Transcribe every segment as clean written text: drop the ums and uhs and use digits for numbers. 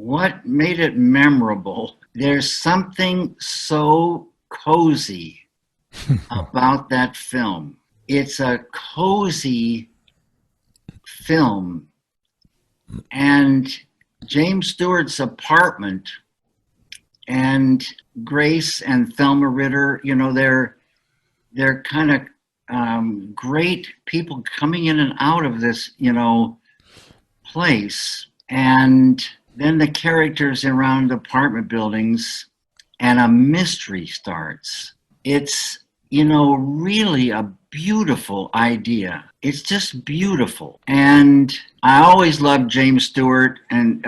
what made it memorable, there's something so cozy about that film. It's a cozy film. And James Stewart's apartment and Grace and Thelma Ritter, you know, they're kind of great people coming in and out of this, you know, place. And then the characters around apartment buildings and a mystery starts. It's, you know, really a beautiful idea. It's just beautiful. And I always loved James Stewart and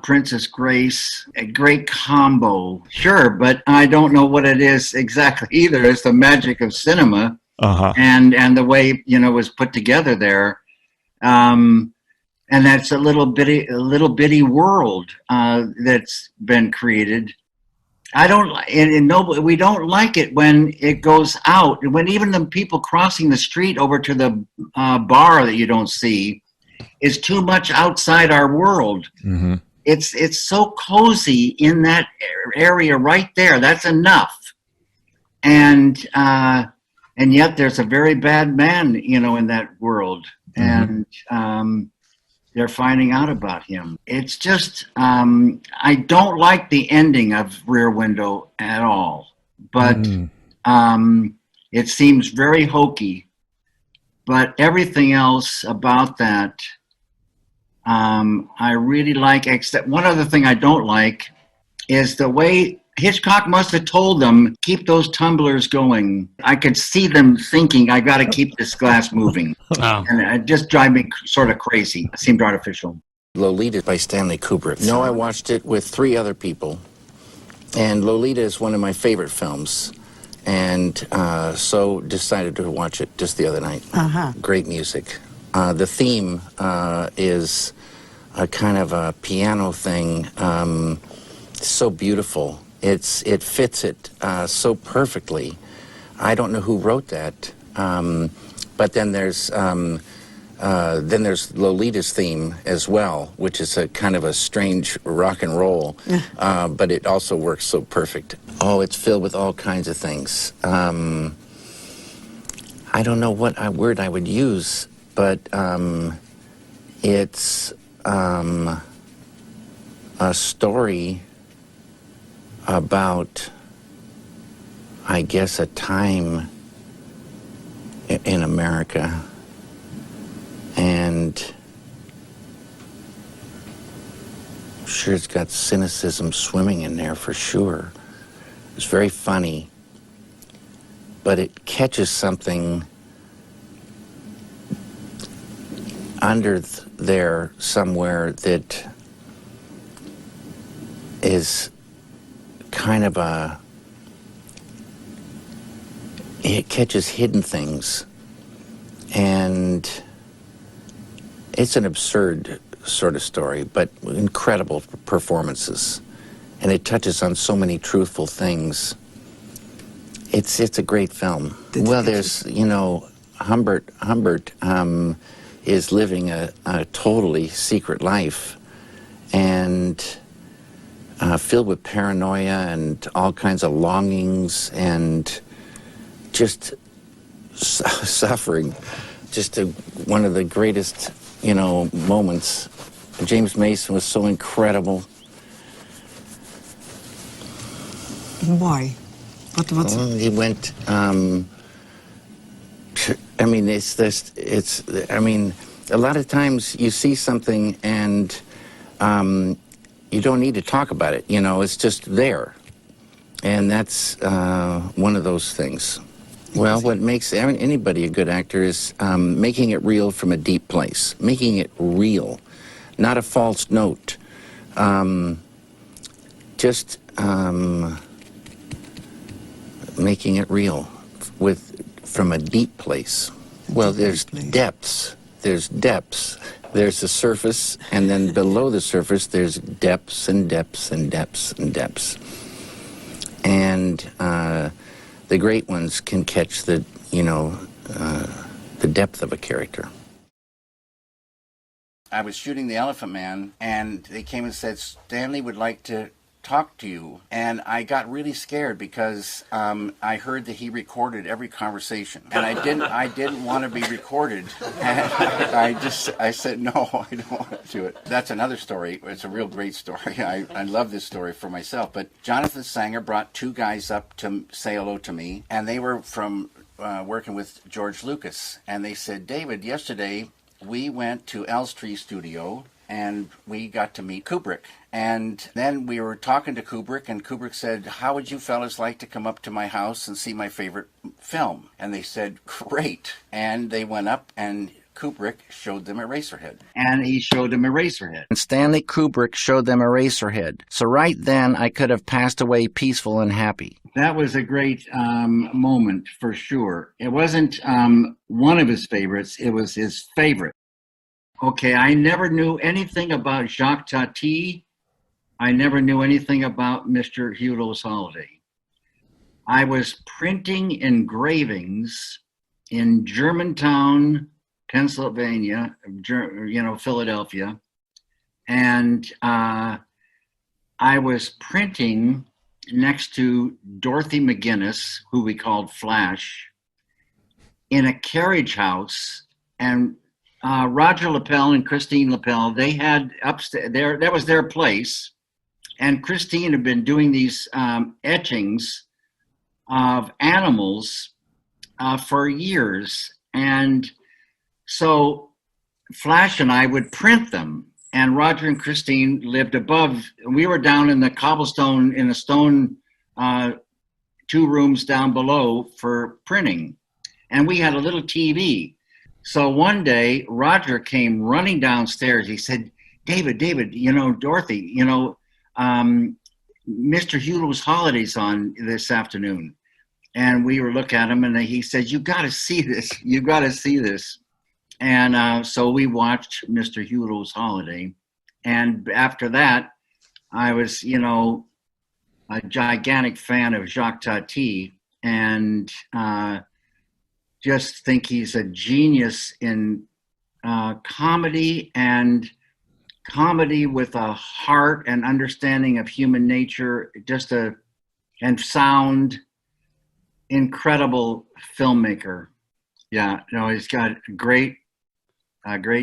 Princess Grace, a great combo. Sure, but I don't know what it is exactly either. It's the magic of cinema and the way, you know, it was put together there. And that's a little bitty world that's been created. I don't, we don't like it when it goes out, when even the people crossing the street over to the bar that you don't see is too much outside our world. Mm-hmm. It's so cozy in that area right there. That's enough. And yet there's a very bad man, you know, in that world. Mm-hmm. And they're finding out about him. It's just, I don't like the ending of Rear Window at all, but it seems very hokey. But everything else about that, I really like, except one other thing I don't like is the way Hitchcock must have told them, keep those tumblers going. I could see them thinking, I got to keep this glass moving. Oh. And it just drive me sort of crazy. It seemed artificial. Lolita by Stanley Kubrick. No, I watched it with 3 other people. And Lolita is one of my favorite films. And so decided to watch it just the other night. Great music. The theme is a kind of a piano thing. So beautiful. It fits it so perfectly. I don't know who wrote that, but then there's Lolita's theme as well, which is a kind of a strange rock and roll, but it also works so perfect. Oh, it's filled with all kinds of things. I don't know what word I would use, but it's a story about, I guess, a time in America, and I'm sure it's got cynicism swimming in there for sure. It's very funny, but it catches something under there somewhere that is kind of it catches hidden things, and it's an absurd sort of story, but incredible performances, and it touches on so many truthful things. It's a great film. Well, there's, you know, Humbert is living a totally secret life, and filled with paranoia and all kinds of longings and just suffering. Just one of the greatest, you know, moments. James Mason was so incredible. Why? What? He went. I mean, I mean, a lot of times you see something and you don't need to talk about it, you know, it's just there. And that's one of those things. Well, what makes anybody a good actor is making it real from a deep place. Making it real, not a false note. Just making it real from a deep place. Well, there's depths. There's depths. There's the surface, and then below the surface, there's depths and depths and depths and depths. And the great ones can catch the depth of a character. I was shooting The Elephant Man, and they came and said, Stanley would like to talk to you. And I got really scared because I heard that he recorded every conversation, and I didn't want to be recorded. And I said, no, I don't want to do it. That's another story. It's a real great story. I love this story for myself. But Jonathan Sanger brought two guys up to say hello to me, and they were from working with George Lucas. And they said, David, yesterday we went to Elstree Studio and we got to meet Kubrick. And then we were talking to Kubrick, and Kubrick said, how would you fellas like to come up to my house and see my favorite film? And they said, great. And they went up, and Kubrick showed them Eraserhead. And he showed them Eraserhead. And Stanley Kubrick showed them Eraserhead. So right then, I could have passed away peaceful and happy. That was a great moment, for sure. It wasn't one of his favorites. It was his favorite. Okay, I never knew anything about Jacques Tati. I never knew anything about Mr. Hulot's Holiday. I was printing engravings in Germantown, Pennsylvania, Philadelphia, and I was printing next to Dorothy McGuinness, who we called Flash, in a carriage house, and Roger Lapel and Christine Lapel, they had upstairs there. That was their place, and Christine had been doing these etchings of animals for years, and so Flash and I would print them. And Roger and Christine lived above. We were down in the cobblestone in the stone 2 rooms down below for printing, and we had a little TV. So one day, Roger came running downstairs. He said, David, Dorothy, Mr. Hulot's Holiday's on this afternoon. And we were looking at him, and he said, you got to see this. You got to see this. And so we watched Mr. Hulot's Holiday. And after that, I was, a gigantic fan of Jacques Tati, and just think he's a genius in comedy, and comedy with a heart and understanding of human nature, and sound, incredible filmmaker. Yeah, no, he's got a great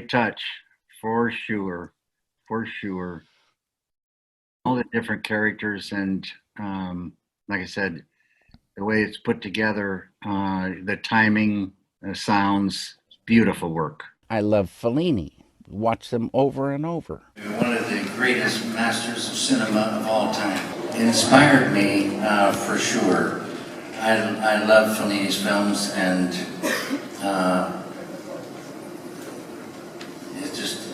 touch, for sure. All the different characters, and like I said, the way it's put together, the timing, the sounds, beautiful work. I love Fellini. Watch them over and over. One of the greatest masters of cinema of all time. It inspired me, for sure. I love Fellini's films, and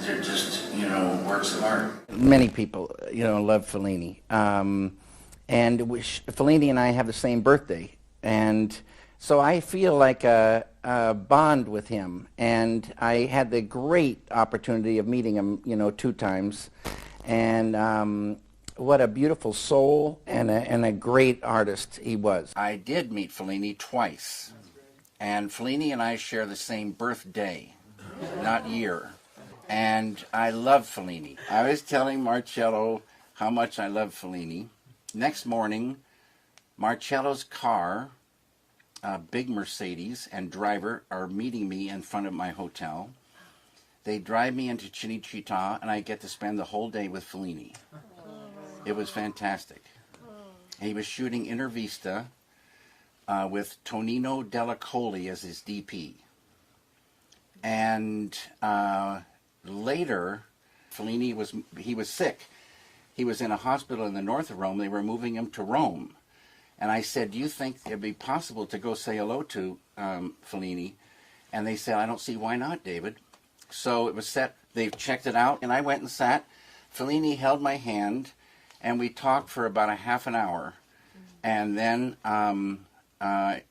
they're just works of art. Many people, love Fellini. And Fellini and I have the same birthday, and so I feel like a bond with him. And I had the great opportunity of meeting him, 2 times, and what a beautiful soul and a great artist he was. I did meet Fellini twice, and Fellini and I share the same birthday, not year. And I love Fellini. I was telling Marcello how much I love Fellini. Next morning, Marcello's car, a big Mercedes, and driver are meeting me in front of my hotel. They drive me into Cinecittà, and I get to spend the whole day with Fellini. It was fantastic. He was shooting Intervista with Tonino Delacoli as his DP. And later, Fellini was sick. He was in a hospital in the north of Rome. They were moving him to Rome. And I said, do you think it'd be possible to go say hello to Fellini? And they said, I don't see why not, David. So it was set. They checked it out, and I went and sat. Fellini held my hand, and we talked for about a half an hour. And then I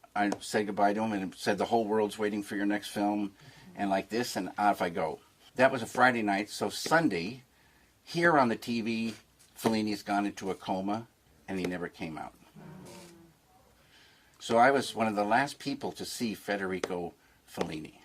said goodbye to him and said, the whole world's waiting for your next film, and like this, and off I go. That was a Friday night. So Sunday, here on the TV, Fellini's gone into a coma, and he never came out. So I was one of the last people to see Federico Fellini.